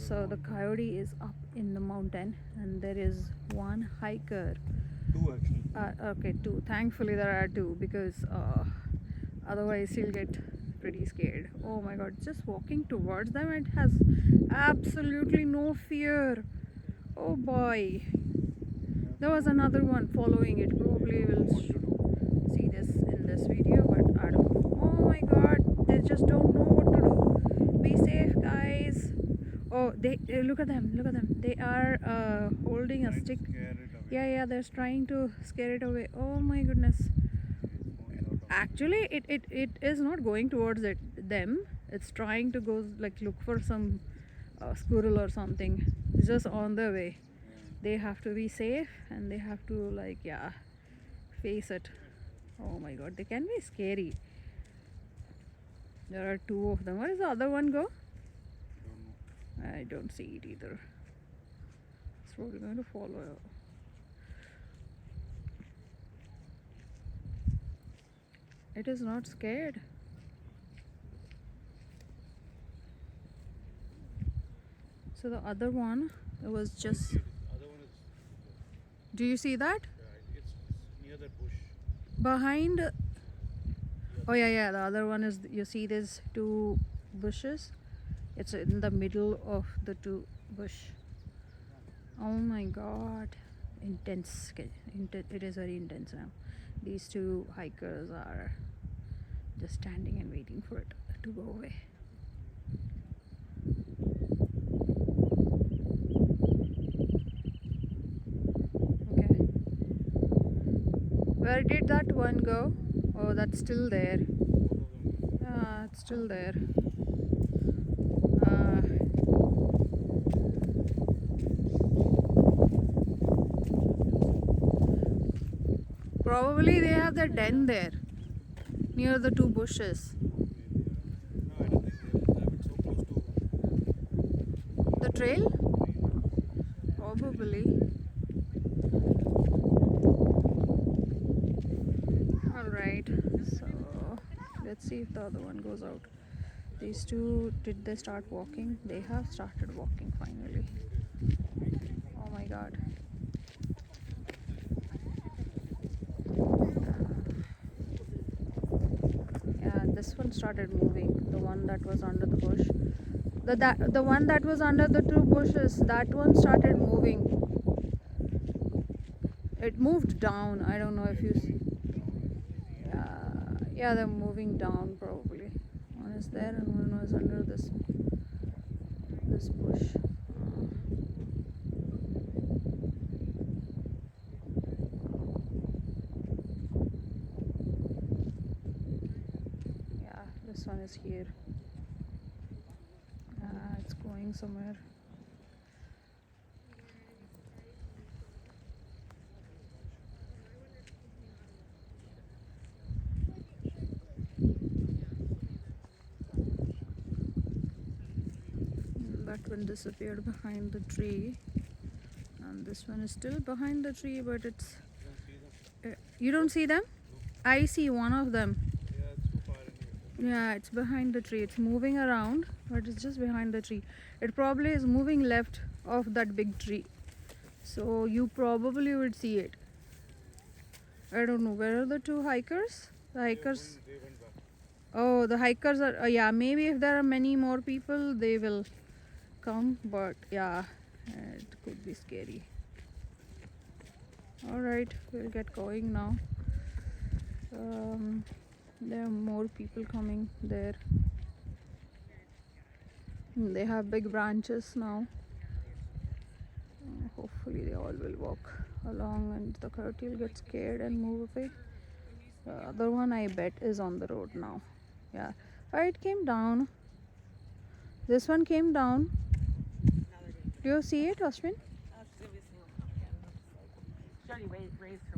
So the coyote is up in the mountain, and there is one hiker. Two actually. Okay, two. Thankfully there are two, because otherwise he'll get pretty scared. Oh my god, just walking towards them, it has absolutely no fear. Oh boy. There was another one following it. Probably will see this in this video, but I don't know. Oh my god, they just don't know what to do. Be safe, guys. Oh, they look at them, look at them. They are holding a stick. Yeah, they're trying to scare it away. Oh my goodness. Actually, it is not going towards them. It's trying to go like look for some squirrel or something. It's just on the way. They have to be safe, and they have to, like, yeah, face it. Oh my god, they can be scary. There are two of them. Where does the other one go? I don't see it either. It's probably going to follow. It is not scared. So the other one, it was just. Do you see that? It's near that bush. Behind. Oh yeah, the other one is, you see there's two bushes. It's in the middle of the two bush. Oh my god, intense. It is very intense now. These two hikers are just standing and waiting for it to go away. Okay, where did that one go? Oh, that's still there. Ah, it's still there. Probably they have their den there, near the two bushes. No, I don't think they have it so close to The trail? Probably. Alright, so let's see if the other one goes out. These two, did they start walking? They have started walking finally. Oh my god. Yeah, this one started moving. The one that was under the bush. The one that was under the two bushes, that one started moving. It moved down. I don't know if you see. Yeah, they're moving down probably. One is there and one was under this bush. Yeah, this one is here. It's going somewhere. That one disappeared behind the tree, and this one is still behind the tree, but it's you don't see them? I see one of them. Yeah, it's too far anyway. Yeah, it's behind the tree. It's moving around, but it's just behind the tree. It probably is moving left of that big tree, so you probably would see it. I don't know, where are the two hikers? The hikers. They went back. Oh, the hikers are. Yeah, maybe if there are many more people, they will come. But yeah, it could be scary. All right, we'll get going now. There are more people coming there. They have big branches now. Hopefully they all will walk along, and the coyote will get scared and move away. The other one, I bet, is on the road now. Yeah. Oh, it came down. This one came down. Do you see it, Ashwin? She already raised